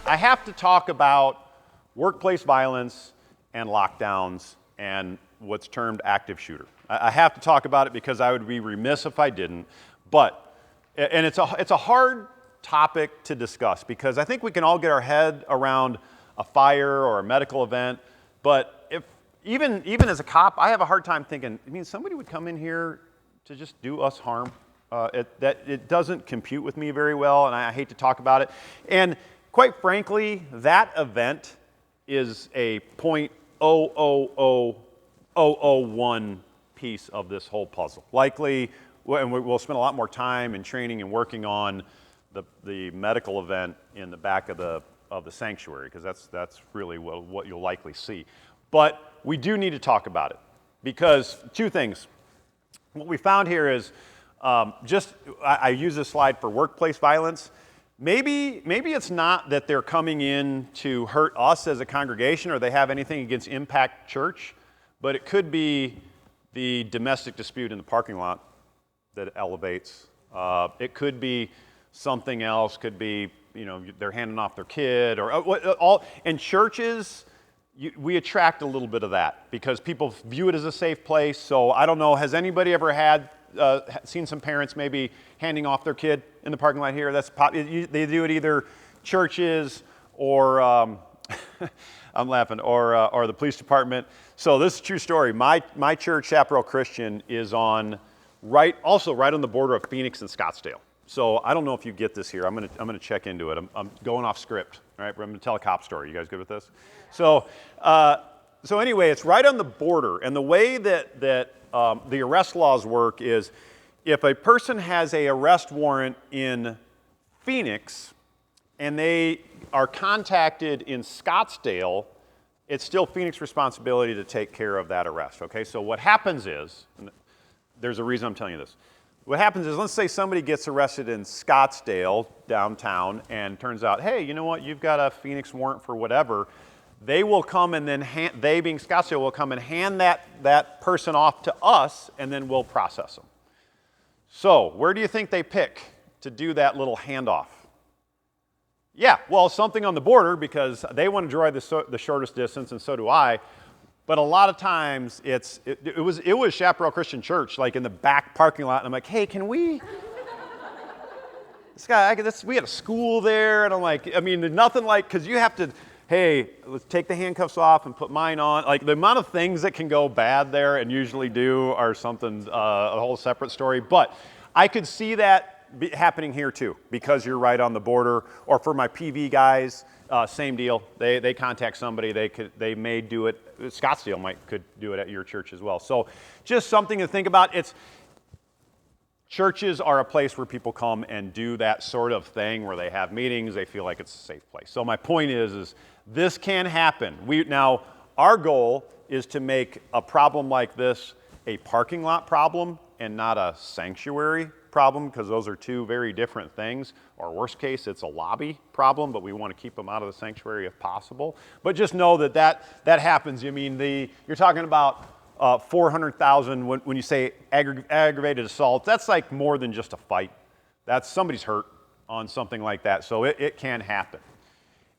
I have to talk about workplace violence and lockdowns and what's termed active shooter. I have to talk about it because I would be remiss if I didn't. And it's a hard topic to discuss because I think we can all get our head around a fire or a medical event. But even as a cop, I have a hard time thinking, somebody would come in here to just do us harm. It doesn't compute with me very well, and I hate to talk about it. And quite frankly, that event is a 0.000001 piece of this whole puzzle. Likely, and we'll spend a lot more time in training and working on the medical event in the back of the sanctuary, because that's really what you'll likely see. But we do need to talk about it, because two things. What we found here is I use this slide for workplace violence. Maybe it's not that they're coming in to hurt us as a congregation or they have anything against Impact Church, but it could be the domestic dispute in the parking lot that elevates. It could be something else. Could be, they're handing off their kid or all. And churches, we attract a little bit of that because people view it as a safe place. So I don't know, has anybody ever seen some parents maybe handing off their kid in the parking lot here? They do it either churches or I'm laughing, or the police department. So this is a true story. My church, Chaparral Christian, is right on the border of Phoenix and Scottsdale. So I don't know if you get this here. I'm gonna check into it. I'm going off script, all right? But I'm gonna tell a cop story. You guys good with this? So anyway, it's right on the border, and the way that the arrest laws work is if a person has an arrest warrant in Phoenix and they are contacted in Scottsdale, it's still Phoenix responsibility to take care of that arrest, okay? So what happens is, and there's a reason I'm telling you this. What happens is, let's say somebody gets arrested in Scottsdale, downtown, and turns out, hey, you know what, you've got a Phoenix warrant for whatever. They will come and then, they being Scottsdale, will come and hand that person off to us, and then we'll process them. So where do you think they pick to do that little handoff? Yeah, well, something on the border, because they want to drive the shortest distance, and so do I. But a lot of times it was Chaparral Christian Church, like in the back parking lot, and I'm like, hey, can we? We had a school there, and I'm like, nothing like, because you have to, hey, let's take the handcuffs off and put mine on. Like, the amount of things that can go bad there and usually do are something, a whole separate story. But I could see that happening here too, because you're right on the border. Or for my PV guys, same deal. They contact somebody, they may do it. Scottsdale could do it at your church as well. So just something to think about. Churches are a place where people come and do that sort of thing, where they have meetings, they feel like it's a safe place. So my point is this can happen. Now, our goal is to make a problem like this a parking lot problem and not a sanctuary problem, because those are two very different things. Or worst case, it's a lobby problem, but we want to keep them out of the sanctuary if possible. But just know that happens. You're talking about 400,000 when you say aggravated assault. That's like more than just a fight. That's somebody's hurt on something like that. So it can happen.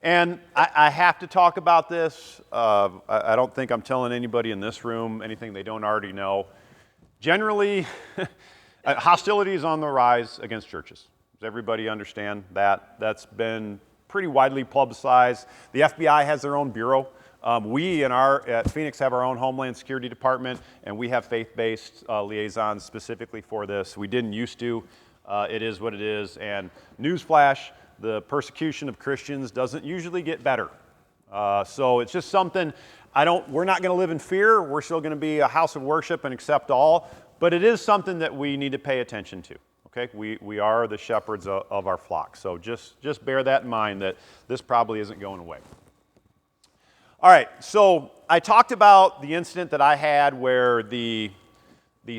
And I have to talk about this. I don't think I'm telling anybody in this room anything they don't already know. Generally, hostility is on the rise against churches. Does everybody understand that? That's been pretty widely publicized. The FBI has their own bureau. We at Phoenix have our own Homeland Security Department, and we have faith-based liaisons specifically for this. We didn't used to. It is what it is. And newsflash, the persecution of Christians doesn't usually get better. So it's just something, we're not going to live in fear. We're still going to be a house of worship and accept all. But it is something that we need to pay attention to. Okay, we are the shepherds of our flock. So just bear that in mind, that this probably isn't going away. All right, so I talked about the incident that I had where the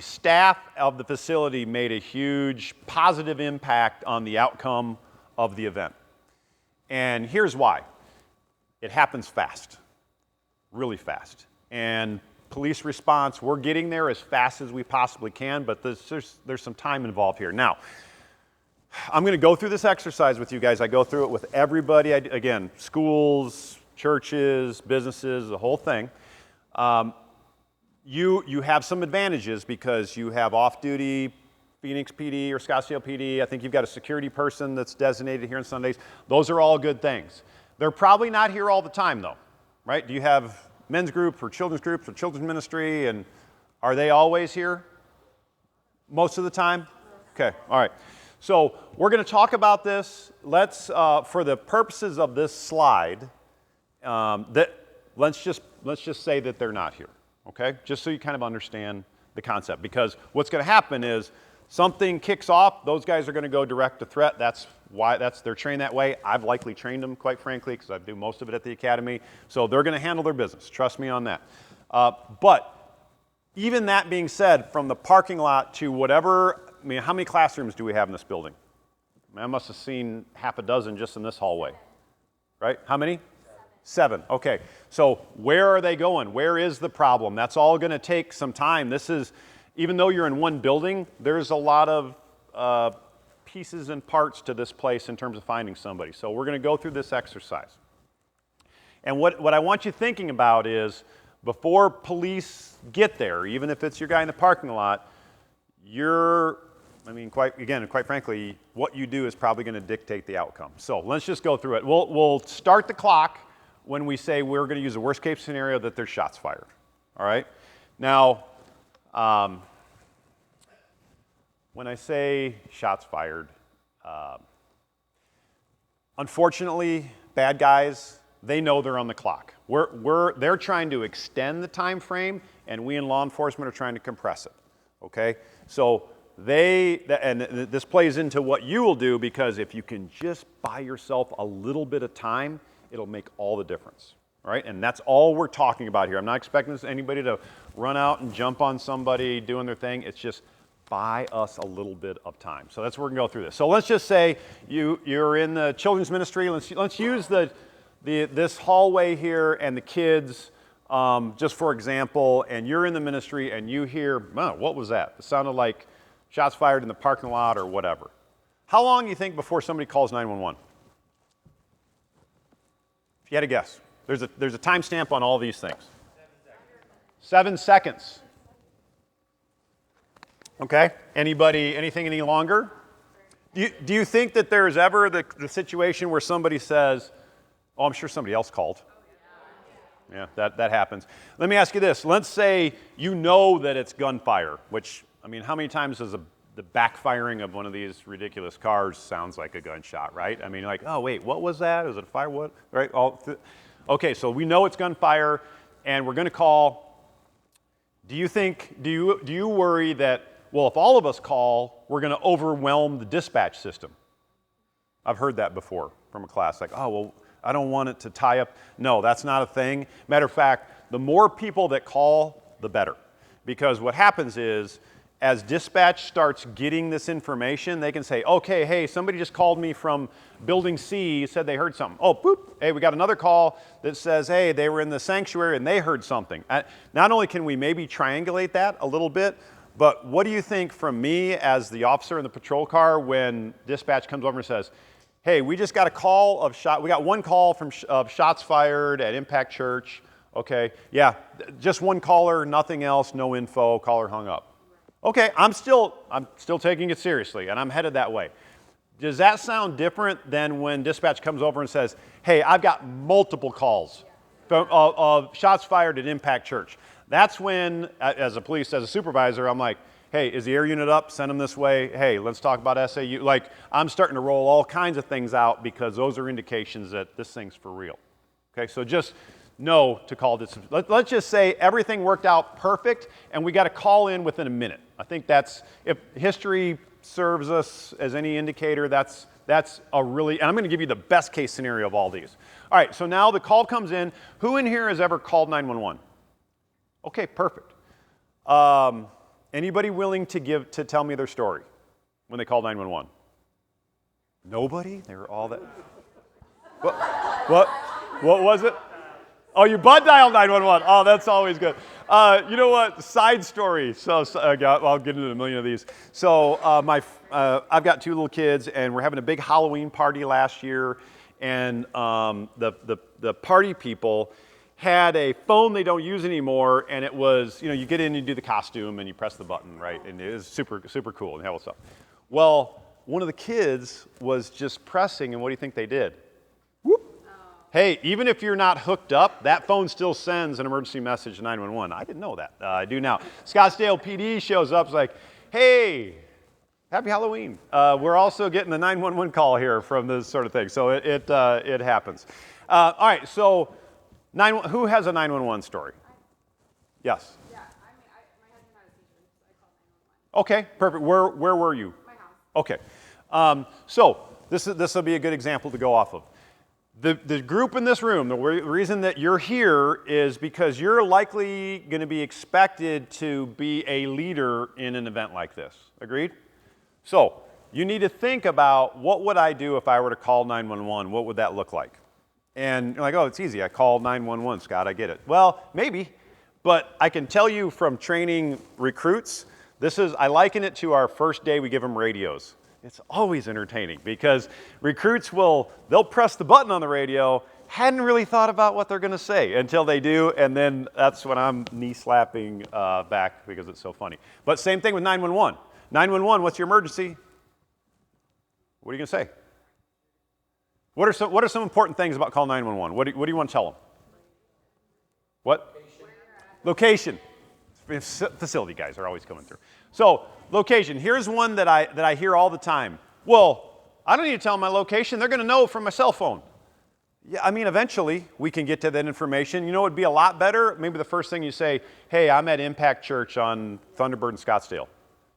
staff of the facility made a huge positive impact on the outcome of the event. And here's why. It happens fast, really fast. And police response, we're getting there as fast as we possibly can, but there's some time involved here. Now, I'm going to go through this exercise with you guys. I go through it with everybody. Again, schools, churches, businesses, the whole thing. You have some advantages because you have off-duty Phoenix PD or Scottsdale PD. I think you've got a security person that's designated here on Sundays. Those are all good things. They're probably not here all the time, though, right? Do you have men's groups or children's ministry, and are they always here most of the time? Okay, all right. So we're going to talk about this. Let's, for the purposes of this slide, let's just say that they're not here, okay? Just so you kind of understand the concept. Because what's going to happen is something kicks off. Those guys are going to go direct to threat. They're trained that way. I've likely trained them, quite frankly, because I do most of it at the academy. So they're going to handle their business. Trust me on that. But even that being said, from the parking lot to whatever. I mean, how many classrooms do we have in this building? I must have seen half a dozen just in this hallway, right? How many? Seven. Okay. So where are they going? Where is the problem? That's all going to take some time. This is, even though you're in one building, there's a lot of pieces and parts to this place in terms of finding somebody. So we're going to go through this exercise. And what I want you thinking about is, before police get there, even if it's your guy in the parking lot, quite frankly, what you do is probably going to dictate the outcome. So let's just go through it. We'll start the clock when we say we're going to use a worst case scenario that there's shots fired. All right? Now, when I say shots fired, unfortunately, bad guys, they know they're on the clock. They're trying to extend the time frame, and we in law enforcement are trying to compress it. Okay? So and this plays into what you will do, because if you can just buy yourself a little bit of time, it'll make all the difference, right? And that's all we're talking about here. I'm not expecting anybody to run out and jump on somebody doing their thing. It's just buy us a little bit of time. So that's where we're going to go through this. So let's just say you're in the children's ministry. Let's use this hallway here and the kids, just for example, and you're in the ministry and you hear, oh, what was that? It sounded like shots fired in the parking lot or whatever. How long do you think before somebody calls 911? If you had a guess. There's a timestamp on all these things. 7 seconds. Okay. Anything any longer? Do you think that there's ever the situation where somebody says, oh, I'm sure somebody else called? Yeah, that happens. Let me ask you this. Let's say you know that it's gunfire, which, I mean, how many times does the backfiring of one of these ridiculous cars sounds like a gunshot, right? I mean, like, oh, wait, what was that? Is it a fire? What? Right? Okay, so we know it's gunfire, and we're going to call. Do you worry that, well, if all of us call, we're going to overwhelm the dispatch system? I've heard that before from a class, like, oh, well, I don't want it to tie up. No, that's not a thing. Matter of fact, the more people that call, the better. Because what happens is, as dispatch starts getting this information, they can say, okay, hey, somebody just called me from building C, said they heard something. Oh, boop, hey, we got another call that says, hey, they were in the sanctuary and they heard something. Not only can we maybe triangulate that a little bit, but what do you think from me as the officer in the patrol car when dispatch comes over and says, hey, we just got a call of we got one call of shots fired at Impact Church. Okay, yeah, just one caller, nothing else, no info, caller hung up. Okay, I'm still taking it seriously, and I'm headed that way. Does that sound different than when dispatch comes over and says, hey, I've got multiple calls of shots fired at Impact Church? That's when, as a supervisor, I'm like, hey, is the air unit up? Send them this way. Hey, let's talk about SAU. Like, I'm starting to roll all kinds of things out because those are indications that this thing's for real. Okay, so just know to call this. Let's just say everything worked out perfect and we got a call in within a minute. I think if history serves us as any indicator, that's a really, and I'm going to give you the best case scenario of all these. All right, so now the call comes in. Who in here has ever called 911? Okay, perfect. Anybody willing to tell me their story when they called 911? Nobody? They were all that. What was it? Oh, you butt dial 911. Oh, that's always good. You know what? Side story. I'll get into a million of these. So I've got 2 little kids, and we're having a big Halloween party last year, and the party people had a phone they don't use anymore, and it was, you get in, you do the costume, and you press the button, right? And it was super, super cool and all that stuff. Well, one of the kids was just pressing, and what do you think they did? Whoop. Hey, even if you're not hooked up, that phone still sends an emergency message to 911. I didn't know that. I do now. Scottsdale PD shows up, it's like, hey, happy Halloween. We're also getting the 911 call here from this sort of thing. So it happens. All right, so who has a 911 story? Yes. Yeah, my husband had a seizure, so I called 911. Okay, perfect. Where were you? My house. Okay. So this will be a good example to go off of. The group in this room, the reason that you're here is because you're likely going to be expected to be a leader in an event like this. Agreed? So you need to think about, what would I do if I were to call 911? What would that look like? And you're like, oh, it's easy. I call 911, Scott. I get it. Well, maybe. But I can tell you from training recruits, I liken it to our first day we give them radios. It's always entertaining because recruits they'll press the button on the radio, hadn't really thought about what they're going to say until they do, and then that's when I'm knee slapping back because it's so funny. But same thing with 911. 911, what's your emergency? What are you going to say? What are some important things about call 911? What do you want to tell them? What? Location. Facility guys are always coming through. So location. Here's one that I hear all the time. Well, I don't need to tell them my location. They're going to know from my cell phone. Yeah, I mean, eventually we can get to that information. You know, it'd be a lot better. Maybe the first thing you say, hey, I'm at Impact Church on Thunderbird in Scottsdale.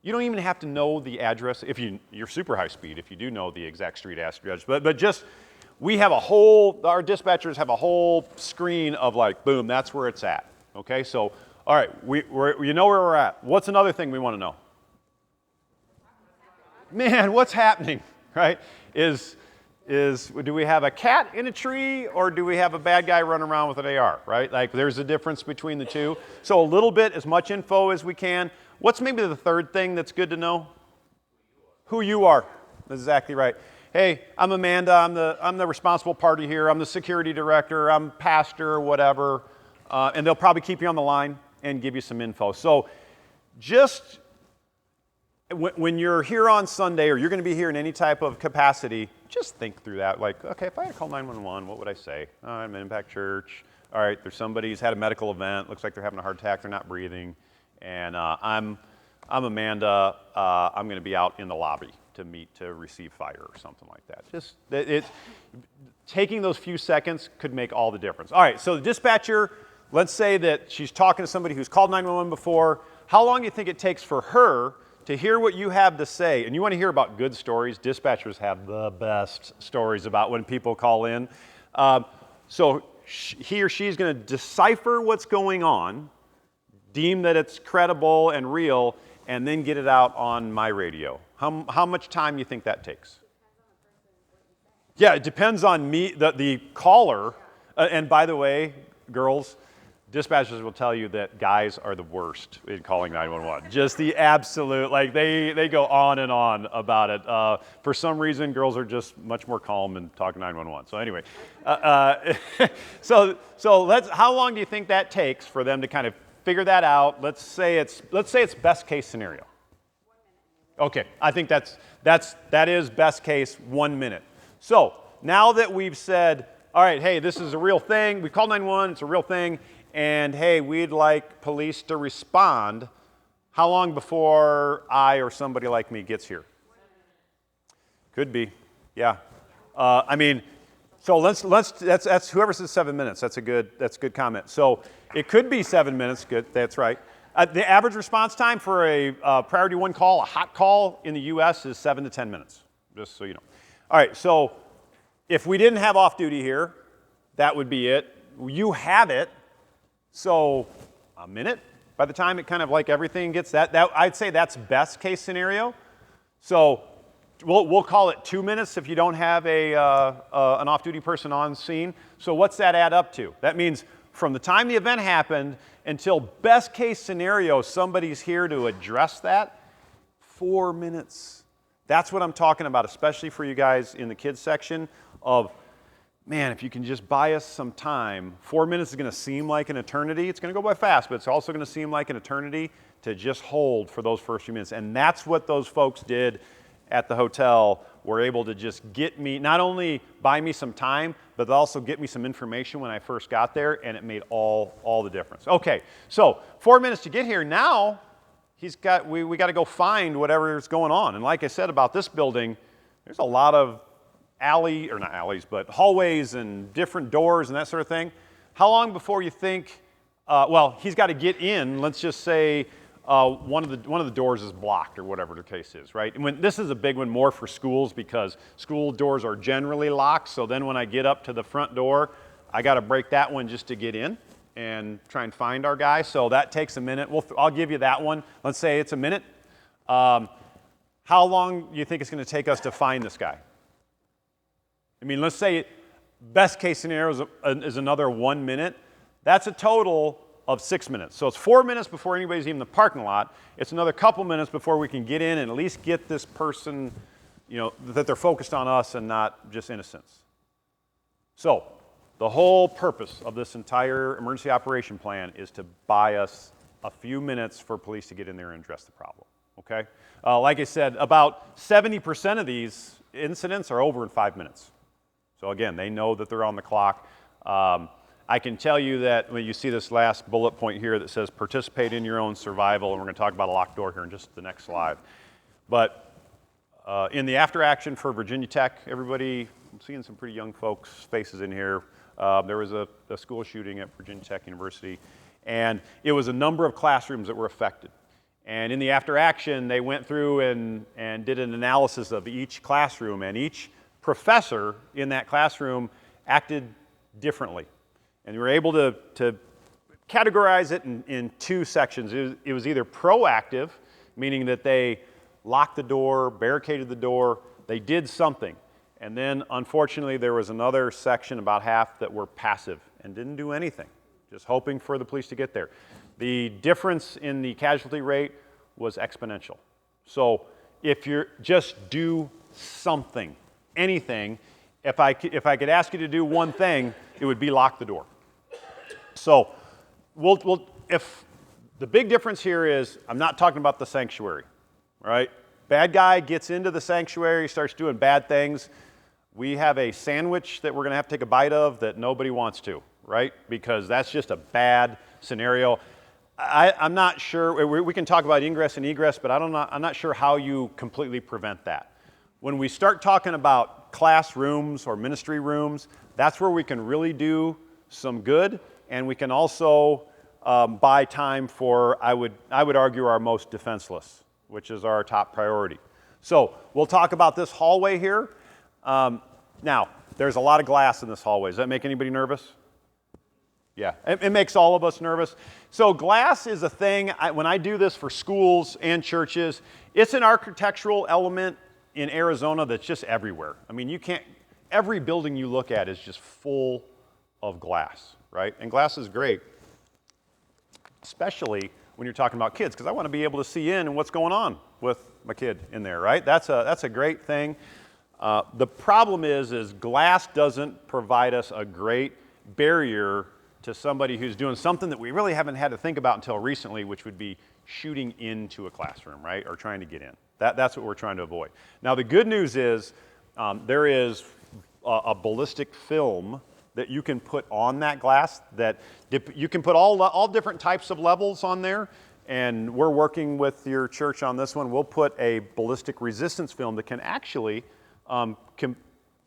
You don't even have to know the address if you're super high speed, if you do know the exact street address. But just, our dispatchers have a whole screen of like, boom, that's where it's at. Okay, so, all right, you know where we're at. What's another thing we want to know? Man, what's happening, right? Do we have a cat in a tree or do we have a bad guy running around with an AR, right? Like there's a difference between the two. So a little bit, as much info as we can. What's maybe the third thing that's good to know? Who you are. That's exactly right. Hey, I'm Amanda. I'm the responsible party here. I'm the security director. I'm pastor, whatever. And they'll probably keep you on the line and give you some info. So just when you're here on Sunday or you're going to be here in any type of capacity, just think through that. Like, okay, if I had to call 911, what would I say? I'm at Impact Church. All right, there's somebody who's had a medical event. Looks like they're having a heart attack. They're not breathing. And I'm Amanda. I'm going to be out in the lobby to meet to receive fire or something like that. Taking those few seconds could make all the difference. All right, so the dispatcher, let's say that she's talking to somebody who's called 911 before. How long do you think it takes for her to hear what you have to say? And you want to hear about good stories. Dispatchers have the best stories about when people call in. So he or she's going to decipher what's going on, deem that it's credible and real, and then get it out on my radio. How much time do you think that takes? Yeah, it depends on me, the caller. And by the way, girls, dispatchers will tell you that guys are the worst in calling 911. Just the absolute, like they go on and on about it. For some reason, girls are just much more calm and talk 911. So anyway, how long do you think that takes for them to kind of figure that out? Let's say it's best case scenario. Okay, I think that is best case 1 minute. So now that we've said, all right, hey, this is a real thing. We called 911, it's a real thing. And hey, we'd like police to respond. How long before I or somebody like me gets here? Could be, yeah. So that's whoever says 7 minutes. That's a good comment. So it could be 7 minutes. Good, that's right. The average response time for a priority one call, a hot call in the U.S. is 7 to 10 minutes. Just so you know. All right. So if we didn't have off duty here, that would be it. You have it. So a minute by the time it kind of like everything gets that I'd say that's best case scenario. So we'll call it 2 minutes if you don't have an off-duty person on scene. So what's that add up to? That means from the time the event happened until best case scenario, somebody's here to address that, 4 minutes. That's what I'm talking about, especially for you guys in the kids section of, man, if you can just buy us some time, 4 minutes is going to seem like an eternity. It's going to go by fast, but it's also going to seem like an eternity to just hold for those first few minutes. And that's what those folks did at the hotel. Were able to just get me, not only buy me some time, but also get me some information when I first got there, and it made all the difference. Okay, so 4 minutes to get here. Now, we got to go find whatever's going on. And like I said about this building, there's a lot of not alleys, but hallways and different doors and that sort of thing. How long before you think, well, he's got to get in, let's just say one of the doors is blocked or whatever the case is, right? And this is a big one more for schools because school doors are generally locked, so then when I get up to the front door, I got to break that one just to get in and try and find our guy, so that takes a minute. I'll give you that one. Let's say it's a minute. How long do you think it's going to take us to find this guy? I mean, let's say best case scenario is another 1 minute. That's a total of 6 minutes. So it's 4 minutes before anybody's even in the parking lot. It's another couple minutes before we can get in and at least get this person, that they're focused on us and not just innocents. So the whole purpose of this entire emergency operation plan is to buy us a few minutes for police to get in there and address the problem, okay? Like I said, about 70% of these incidents are over in 5 minutes. So again, they know that they're on the clock. I can tell you that when you see this last bullet point here that says participate in your own survival, and we're going to talk about a locked door here in just the next slide. But in the after action for Virginia Tech, everybody, I'm seeing some pretty young folks' faces in here. There was a school shooting at Virginia Tech University, and it was a number of classrooms that were affected. And in the after action, they went through and did an analysis of each classroom, and each professor in that classroom acted differently. And we were able to categorize it in two sections. It was either proactive, meaning that they locked the door, barricaded the door, they did something. And then, unfortunately, there was another section, about half, that were passive and didn't do anything, just hoping for the police to get there. The difference in the casualty rate was exponential. So if you're just do something, anything, if I could ask you to do one thing, it would be lock the door. So if the big difference here is, I'm not talking about the sanctuary, right? Bad guy gets into the sanctuary, starts doing bad things. We have a sandwich that we're going to have to take a bite of that nobody wants to, right? Because that's just a bad scenario. I'm not sure, we can talk about ingress and egress, but I'm not sure how you completely prevent that. When we start talking about classrooms or ministry rooms, that's where we can really do some good, and we can also buy time for, I would argue, our most defenseless, which is our top priority. So we'll talk about this hallway here. Now, there's a lot of glass in this hallway. Does that make anybody nervous? Yeah, it makes all of us nervous. So glass is a thing, when I do this for schools and churches, it's an architectural element in Arizona that's just everywhere. I mean, every building you look at is just full of glass, right? And glass is great, especially when you're talking about kids, because I want to be able to see in and what's going on with my kid in there, right? That's a great thing. The problem is glass doesn't provide us a great barrier to somebody who's doing something that we really haven't had to think about until recently, which would be shooting into a classroom, right? Or trying to get in. That's what we're trying to avoid. Now, the good news is there is a ballistic film that you can put on that glass that you can put all different types of levels on there. And we're working with your church on this one. We'll put a ballistic resistance film that can actually can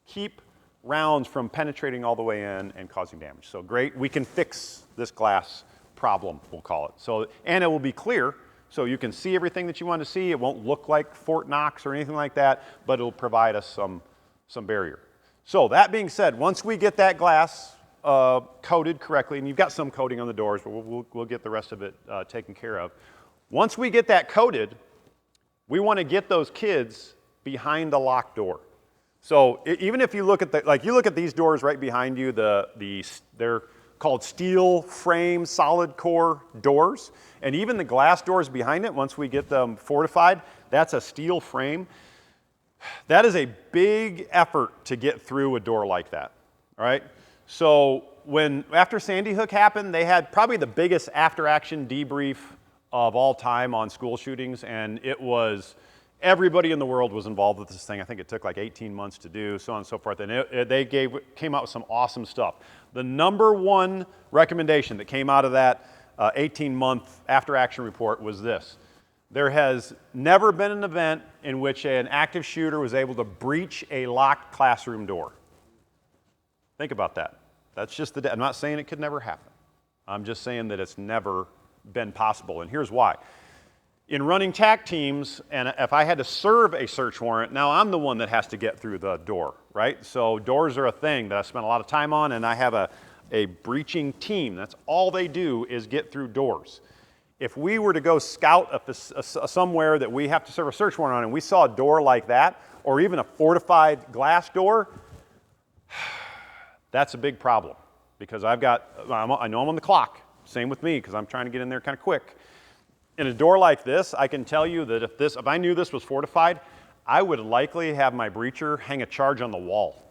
keep rounds from penetrating all the way in and causing damage. So great, we can fix this glass problem, we'll call it. So, and it will be clear, so you can see everything that you want to see. It won't look like Fort Knox or anything like that, but it'll provide us some barrier. So that being said, once we get that glass coated correctly, and you've got some coating on the doors, but we'll get the rest of it taken care of. Once we get that coated, we want to get those kids behind the locked door. So even if you look at you look at these doors right behind you, they're called steel frame solid core doors. And even the glass doors behind it, once we get them fortified, that's a steel frame. That is a big effort to get through a door like that, all right? So after Sandy Hook happened, they had probably the biggest after-action debrief of all time on school shootings, and it was, everybody in the world was involved with this thing. I think it took like 18 months to do, so on and so forth, and they came out with some awesome stuff. The number one recommendation that came out of that 18-month after-action report was this: there has never been an event in which an active shooter was able to breach a locked classroom door. Think about that. That's just I'm not saying it could never happen. I'm just saying that it's never been possible, and here's why. In running TAC teams, and if I had to serve a search warrant, now I'm the one that has to get through the door, right? So doors are a thing that I spent a lot of time on, and I have a breaching team. That's all they do is get through doors. If we were to go scout somewhere that we have to serve a search warrant on, and we saw a door like that, or even a fortified glass door, that's a big problem, because I know I'm on the clock. Same with me, because I'm trying to get in there kind of quick. In a door like this, I can tell you that if I knew this was fortified, I would likely have my breacher hang a charge on the wall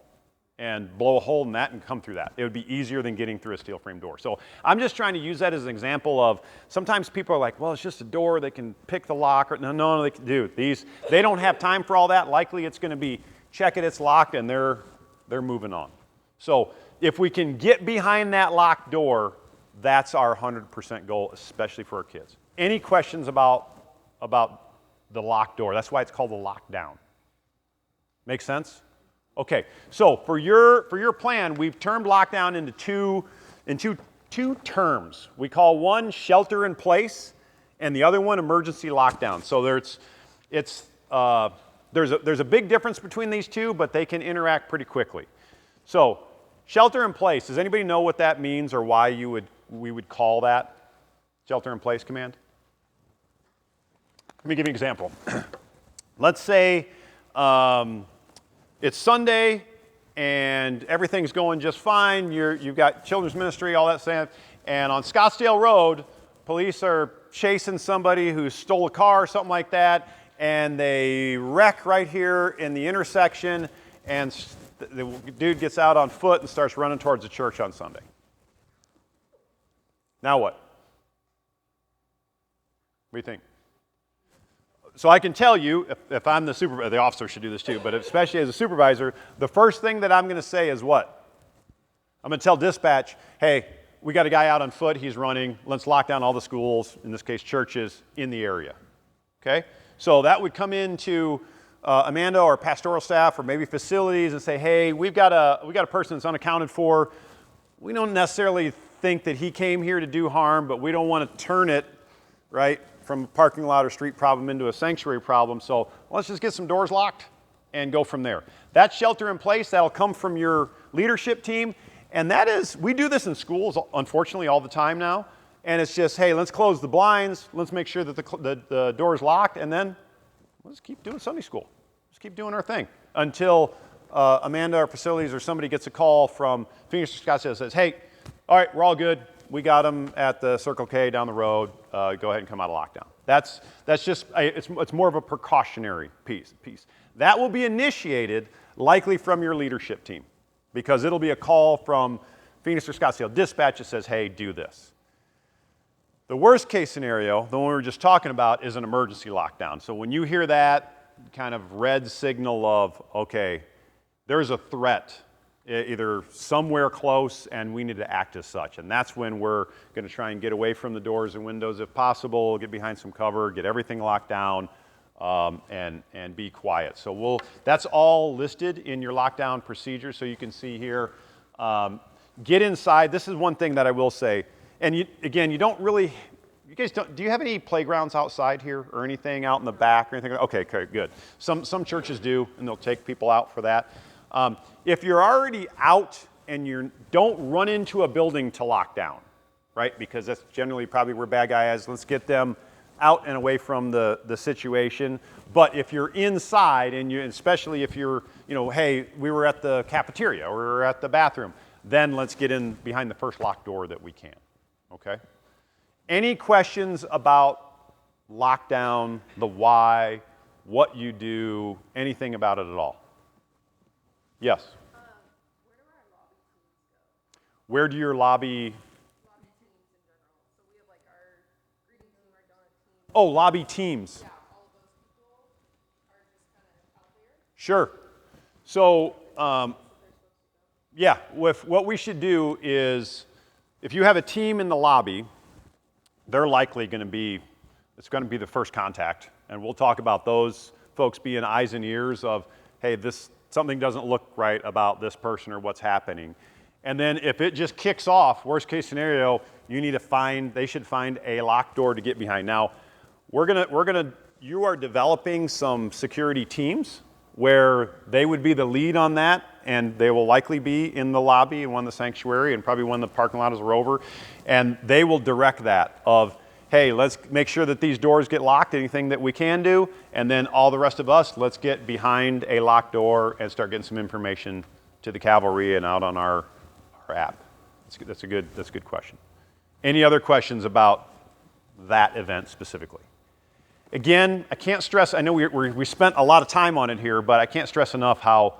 and blow a hole in that and come through that. It would be easier than getting through a steel frame door. So I'm just trying to use that as an example of, sometimes people are like, well, it's just a door, they can pick the lock. Or, no, they can do. They don't have time for all that. Likely it's going to be, check it, it's locked, and they're moving on. So if we can get behind that locked door, that's our 100% goal, especially for our kids. Any questions about the locked door? That's why it's called the lockdown. Make sense? Okay, so for your plan, we've termed lockdown into two terms. We call one shelter in place, and the other one emergency lockdown. So there's a big difference between these two, but they can interact pretty quickly. So shelter in place. Does anybody know what that means, or why we would call that shelter in place command? Let me give you an example. Let's say it's Sunday and everything's going just fine. You've got children's ministry, all that stuff, and on Scottsdale Road, police are chasing somebody who stole a car or something like that, and they wreck right here in the intersection, and the dude gets out on foot and starts running towards the church on Sunday. Now what? What do you think? So I can tell you, if I'm the supervisor, the officer should do this too, but especially as a supervisor, the first thing that I'm going to say is what? I'm going to tell dispatch, hey, we got a guy out on foot, he's running, let's lock down all the schools, in this case churches, in the area. Okay? So that would come into Amanda or pastoral staff or maybe facilities and say, hey, we got a person that's unaccounted for. We don't necessarily think that he came here to do harm, but we don't want to turn it, right, from a parking lot or street problem into a sanctuary problem. So let's just get some doors locked and go from there. That shelter in place, that'll come from your leadership team. And that is, we do this in schools, unfortunately, all the time now. And it's just, hey, let's close the blinds. Let's make sure that the door is locked. And then let's keep doing Sunday school. Let's keep doing our thing until Amanda, our facilities, or somebody gets a call from Phoenix or Scottsdale that says, hey, all right, we're all good. We got them at the Circle K down the road. Go ahead and come out of lockdown. That's just, it's more of a precautionary piece. That will be initiated likely from your leadership team, because it'll be a call from Phoenix or Scottsdale dispatch that says, hey, do this. The worst case scenario, the one we were just talking about, is an emergency lockdown. So when you hear that kind of red signal of, okay, there's a threat either somewhere close and we need to act as such. And that's when we're going to try and get away from the doors and windows if possible, get behind some cover, get everything locked down, and be quiet. So that's all listed in your lockdown procedure. So you can see here, get inside. This is one thing that I will say. And you guys do you have any playgrounds outside here or anything out in the back or anything? Okay, good. Some churches do, and they'll take people out for that. If you're already out and don't run into a building to lock down, right? Because that's generally probably where bad guy is. Let's get them out and away from the situation. But if you're inside, and especially if you're, hey, we were at the cafeteria or we were at the bathroom, then let's get in behind the first locked door that we can, okay? Any questions about lockdown, the why, what you do, anything about it at all? Yes? Where do your lobby? Lobby teams in general. So we have like our greeting team, our donut team. Oh, lobby teams. Yeah, all of those people are just kind of out there. Sure. So, yeah, what we should do is, if you have a team in the lobby, they're likely going to be, it's going to be the first contact. And we'll talk about those folks being eyes and ears of, hey, something doesn't look right about this person or what's happening. And then if it just kicks off, worst case scenario, they should find a locked door to get behind. Now, you are developing some security teams where they would be the lead on that, and they will likely be in the lobby and one in the sanctuary and probably one in the parking lot as we're over. And they will direct that of, hey, let's make sure that these doors get locked, anything that we can do, and then all the rest of us, let's get behind a locked door and start getting some information to the cavalry and out on our app. That's a good question. Any other questions about that event specifically? Again, I can't stress, I know we spent a lot of time on it here, but I can't stress enough how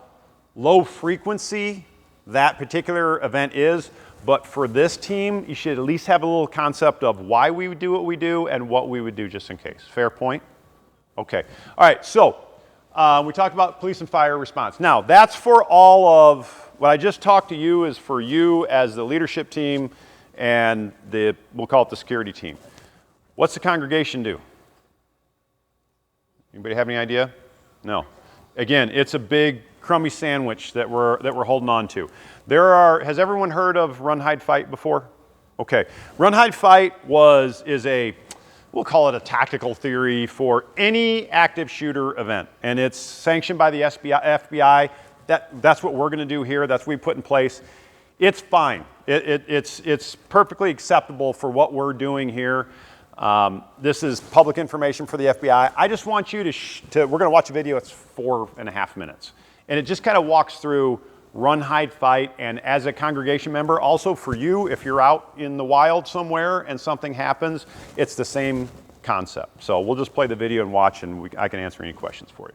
low frequency that particular event is. But for this team, you should at least have a little concept of why we would do what we do and what we would do just in case. Fair point? Okay. All right, so we talked about police and fire response. Now, that's for all of, what I just talked to you is for you as the leadership team and we'll call it the security team. What's the congregation do? Anybody have any idea? No. Again, it's a big crummy sandwich that we're holding on to. Has everyone heard of Run, Hide, Fight before? Okay. Run, Hide, Fight is we'll call it a tactical theory for any active shooter event. And it's sanctioned by the FBI. That's what we're going to do here. That's what we put in place. It's fine. It's perfectly acceptable for what we're doing here. This is public information for the FBI. I just want you we're going to watch a video. It's 4.5 minutes. And it just kind of walks through Run, Hide, Fight. And as a congregation member, also for you, if you're out in the wild somewhere and something happens, it's the same concept. So we'll just play the video and watch, and I can answer any questions for you.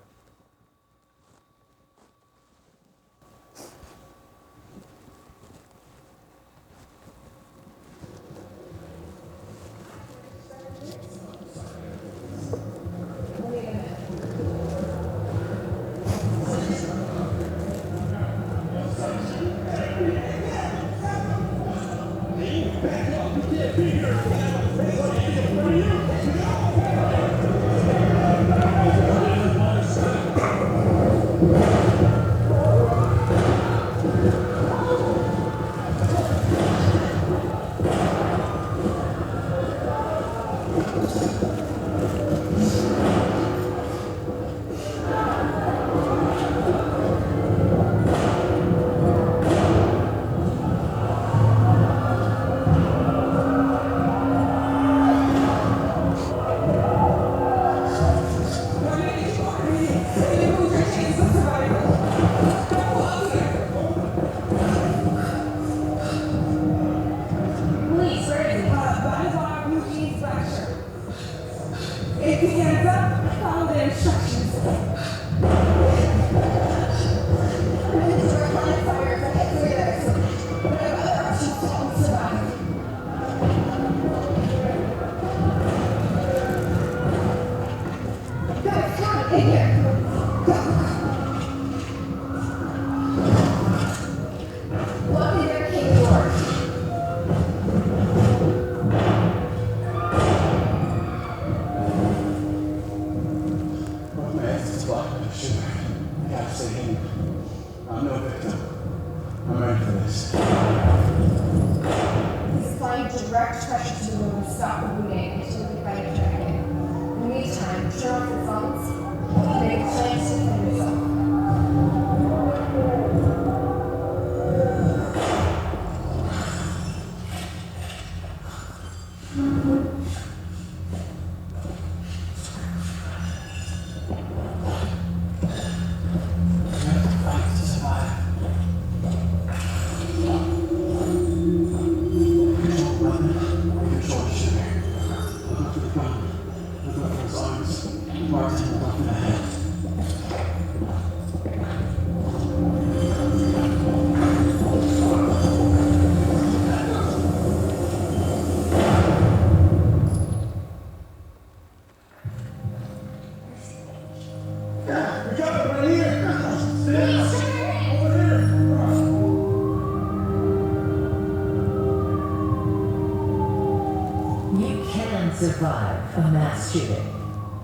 mass shooting.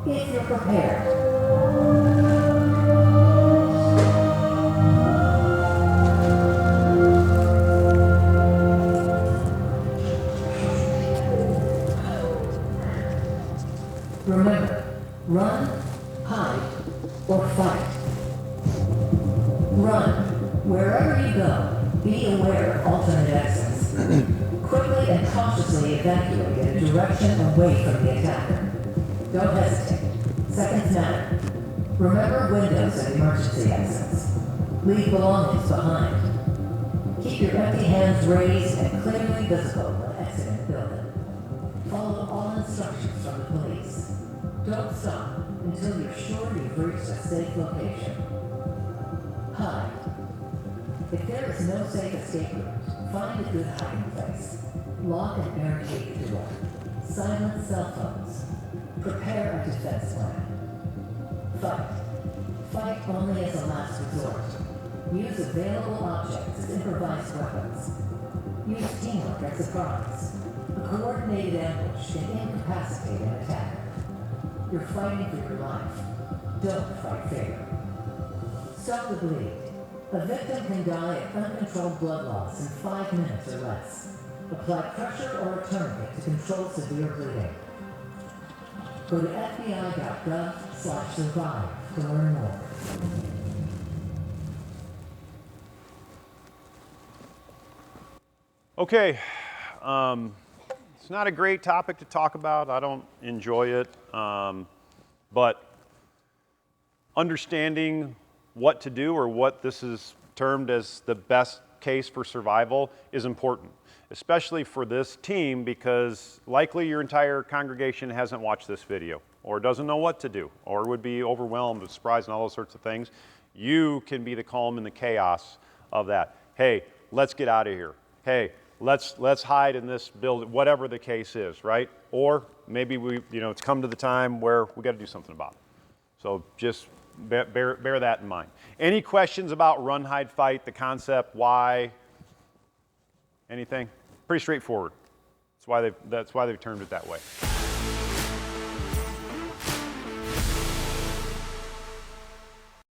If you're prepared. Remember, run, hide, or fight. Run. Wherever you go, be aware of alternate exits. Quickly and cautiously evacuate in a direction away from the attacker. Don't hesitate. Seconds matter. Remember windows and emergency exits. Leave belongings behind. Keep your empty hands raised and clearly visible when exiting the building. Follow all instructions from the police. Don't stop until you're sure you've reached a safe location. Hide. If there is no safe escape route, find a good hiding place. Lock and barricade the door. Silence cell phones. Prepare a defense plan. Fight. Fight only as a last resort. Use available objects as improvised weapons. Use teamwork as surprise. A coordinated ambush can incapacitate an attacker. You're fighting for your life. Don't fight fair. Stop the bleed. A victim can die of uncontrolled blood loss in 5 minutes or less. Apply pressure or a tourniquet to control severe bleeding. Go to fbi.gov/survive to learn more. Okay, it's not a great topic to talk about. I don't enjoy it, but understanding what to do or what this is termed as the best case for survival is important, especially for this team because likely your entire congregation hasn't watched this video or doesn't know what to do or would be overwhelmed with surprise and all those sorts of things. You can be the calm in the chaos of that. Hey, let's get out of here. Hey, let's hide in this building, whatever the case is, right? Or maybe it's come to the time where we got to do something about it. So just bear that in mind. Any questions about run, hide, fight, the concept, why, anything? Pretty straightforward. That's why they've termed it that way.